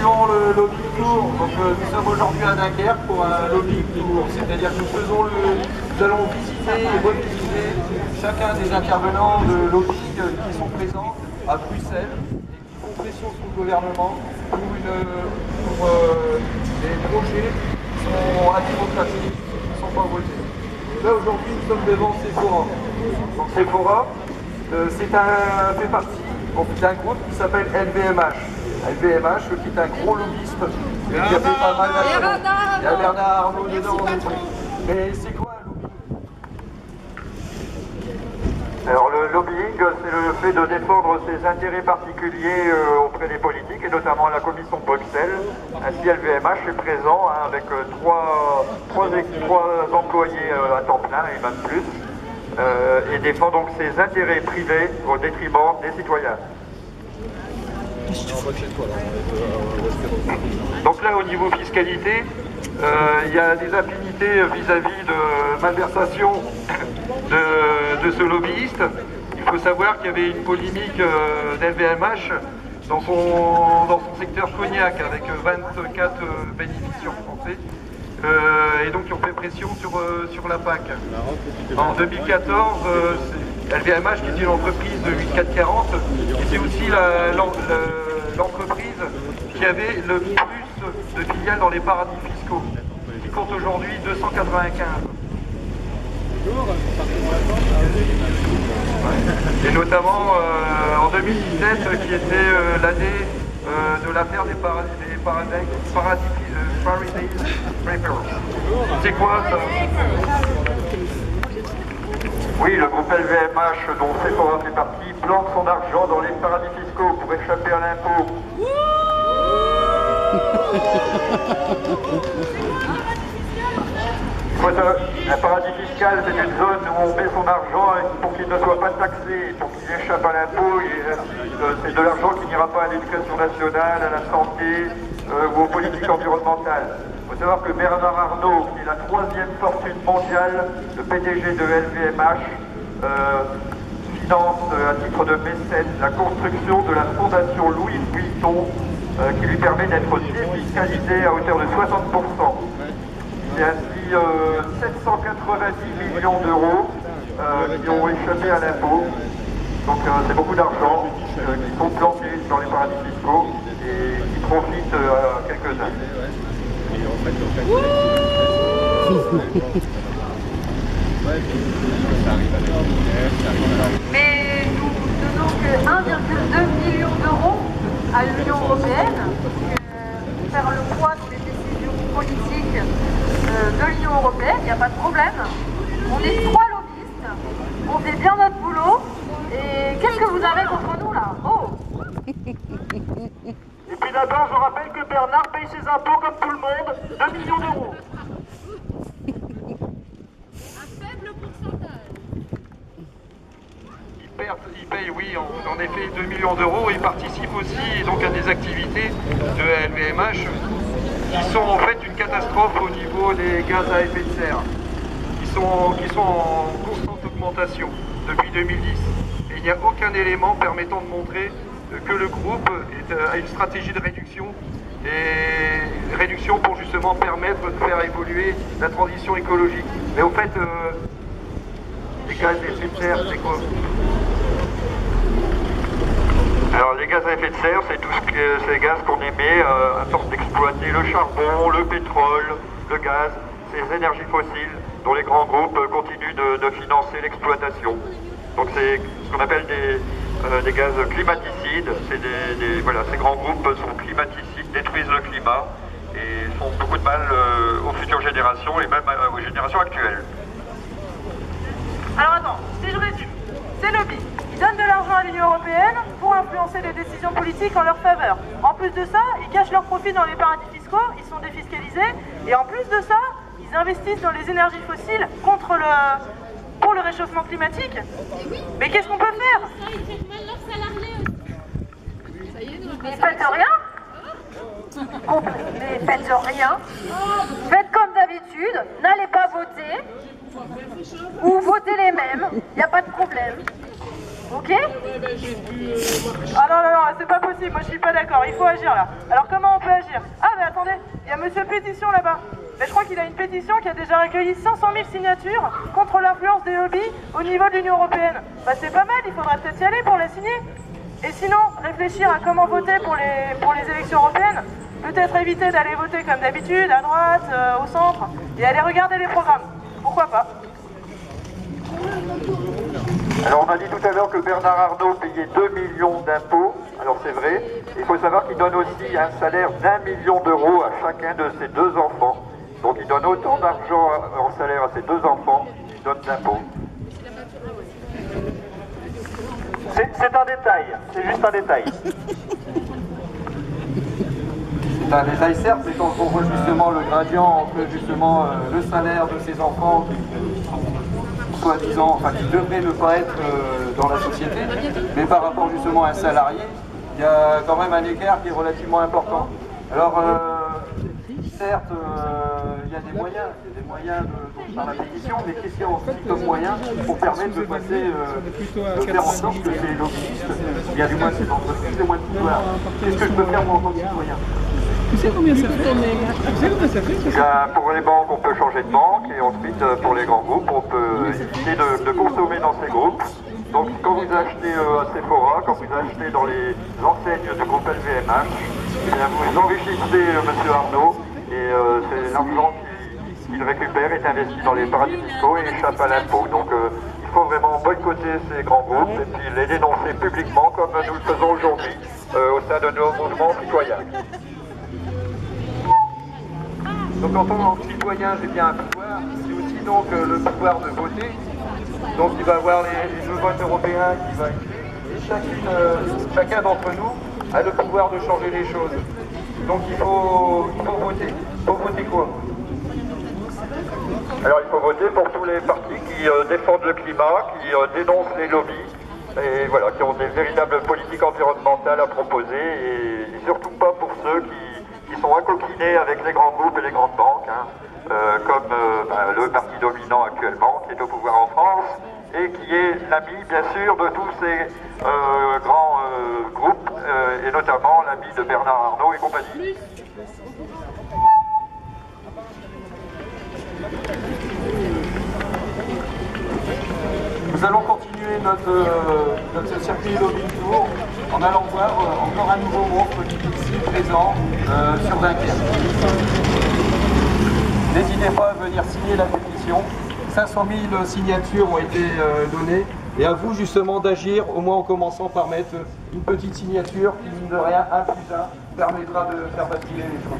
suivant le lobby tour. Donc nous sommes aujourd'hui à Dunkerque pour un lobby tour, c'est-à-dire que nous allons visiter et revisiter chacun des intervenants de lobby qui sont présents à Bruxelles et qui font pression sur le gouvernement pour des projets qui sont antidémocratiques, qui ne sont pas votés. Là aujourd'hui nous sommes devant Sephora. Donc Sephora fait partie d'un groupe qui s'appelle LVMH. LVMH qui est un gros lobbyiste et qui a fait pas mal d'actions. Il y a Bernard Arnault dedans. Mais c'est quoi un lobbying? Alors le lobbying, c'est le fait de défendre ses intérêts particuliers auprès des politiques et notamment à la commission de Bruxelles. Ainsi LVMH est présent avec trois employés à temps plein et même plus et défend donc ses intérêts privés au détriment des citoyens. Donc là au niveau fiscalité, il y a des affinités vis-à-vis de malversation de ce lobbyiste. Il faut savoir qu'il y avait une polémique d'LVMH dans son secteur cognac avec 24 bénéficiaires français et donc qui ont fait pression sur la PAC. En 2014, LVMH, qui est une entreprise de 8440, était aussi l'entreprise qui avait le plus de filiales dans les paradis fiscaux, qui compte aujourd'hui 295. Et notamment en 2017, qui était l'année de l'affaire des paradis Papers. C'est quoi ça? Oui, le groupe LVMH, dont Sephora fait partie, plante son argent dans les paradis fiscaux pour échapper à l'impôt. Un paradis fiscal, c'est une zone où on met son argent pour qu'il ne soit pas taxé, pour qu'il échappe à l'impôt. C'est de l'argent qui n'ira pas à l'éducation nationale, à la santé ou aux politiques environnementales. Il faut savoir que Bernard Arnault, qui est la troisième fortune mondiale, le PDG de LVMH, finance à titre de mécène la construction de la fondation Louis Vuitton, qui lui permet d'être défiscalisé à hauteur de 60%. C'est ainsi 790 millions d'euros qui ont échappé à l'impôt. Donc c'est beaucoup d'argent qui sont plantés dans les paradis fiscaux et qui profitent à quelques-uns. Mais nous donnons que 1,2 million d'euros à l'Union européenne pour faire le poids des décisions politiques de l'Union européenne, il n'y a pas de problème. On est 3 lobbyistes, on fait bien notre boulot, et qu'est-ce que vous avez contre nous là? Oh! Et puis d'abord, je rappelle que Bernard paye ses impôts comme tout le monde, 2 millions d'euros. Un faible pourcentage. Il paye, oui, en effet, 2 millions d'euros. Il participe aussi donc à des activités de LVMH qui sont en fait une catastrophe au niveau des gaz à effet de serre, qui sont en constante augmentation depuis 2010. Et il n'y a aucun élément permettant de montrer que le groupe a une stratégie de réduction pour justement permettre de faire évoluer la transition écologique. Mais au fait, les gaz à effet de serre, c'est quoi? Alors les gaz à effet de serre, c'est tous ces gaz qu'on émet à force d'exploiter le charbon, le pétrole, le gaz, ces énergies fossiles dont les grands groupes continuent de financer l'exploitation. Donc c'est ce qu'on appelle des gaz climaticides. Voilà, ces grands groupes sont climaticides, détruisent le climat et font beaucoup de mal aux futures générations et même aux générations actuelles. Alors attends, si je résume, c'est le lobby. Ils donnent de l'argent à l'Union européenne pour influencer les décisions politiques en leur faveur. En plus de ça, ils cachent leurs profits dans les paradis fiscaux, ils sont défiscalisés, et en plus de ça, ils investissent dans les énergies fossiles pour le réchauffement climatique. Mais qu'est-ce qu'on peut faire? Ils traitent mal leurs salariés aussi. Ça y est, nous, Mais faites rien. Mais faites rien. Faites comme d'habitude, n'allez pas voter, ou votez les mêmes, il n'y a pas de problème. Ok? Ah non, non, non, c'est pas possible, moi je suis pas d'accord, il faut agir là. Alors comment on peut agir? Ah mais attendez, il y a Monsieur Pétition là-bas. Mais je crois qu'il a une pétition qui a déjà recueilli 500 000 signatures contre l'influence des lobbies au niveau de l'Union Européenne. Bah c'est pas mal, il faudra peut-être y aller pour la signer. Et sinon, réfléchir à comment voter pour les élections européennes. Peut-être éviter d'aller voter comme d'habitude, à droite, au centre, et aller regarder les programmes. Pourquoi pas? Alors on a dit tout à l'heure que Bernard Arnault payait 2 millions d'impôts, alors c'est vrai. Il faut savoir qu'il donne aussi un salaire d'1 million d'euros à chacun de ses 2 enfants. Donc il donne autant d'argent en salaire à ses 2 enfants qu'il donne d'impôts. C'est un détail, c'est juste un détail. C'est un détail certes, mais quand on voit justement le gradient entre justement le salaire de ces enfants qui soi-disant, enfin qui devraient ne pas être dans la société, mais par rapport justement à un salarié, il y a quand même un écart qui est relativement important. Alors certes, il y a des moyens par la pétition, mais qu'est-ce qu'il y a aussi comme moyen pour permettre de passer, de faire en sorte que ces lobbyistes, il y a du moins ces entreprises, des moins de pouvoir. Qu'est-ce que je peux faire moi en tant que citoyen? Tu sais combien ça fait? Tu sais combien ça fait? Pour les banques, on peut changer de banque, et ensuite pour les grands groupes, on peut éviter de consommer dans ces groupes. Donc quand vous achetez à Sephora, quand vous achetez dans les enseignes du groupe LVMH, eh bien, vous enrichissez M. Arnault, et c'est l'argent qu'il récupère est investi dans les paradis fiscaux et échappe à l'impôt. Donc il faut vraiment boycotter ces grands groupes et puis les dénoncer publiquement comme nous le faisons aujourd'hui au sein de nos mouvements citoyens. Donc en tant que citoyen, j'ai bien un pouvoir, c'est aussi donc le pouvoir de voter. Donc il va y avoir le vote européen qui va être fait, et chacun d'entre nous a le pouvoir de changer les choses. Donc il faut voter. Il faut voter quoi? Alors il faut voter pour tous les partis qui défendent le climat, qui dénoncent les lobbies, et voilà, qui ont des véritables politiques environnementales à proposer, et surtout pas pour ceux qui sont accoquinés avec les grands groupes et les grandes banques, comme le parti dominant actuellement, qui est au pouvoir en France, et qui est l'ami, bien sûr, de tous ces grands groupes, et notamment l'ami de Bernard Arnault et compagnie. Nous allons continuer notre circuit lobbying tour en allant voir encore un nouveau groupe qui est ici présent sur Dunkerque. N'hésitez pas à venir signer la pétition. 500 000 signatures ont été données. Et à vous justement d'agir, au moins en commençant par mettre une petite signature qui, mine de rien, 1 + 1, permettra de faire basculer les choses.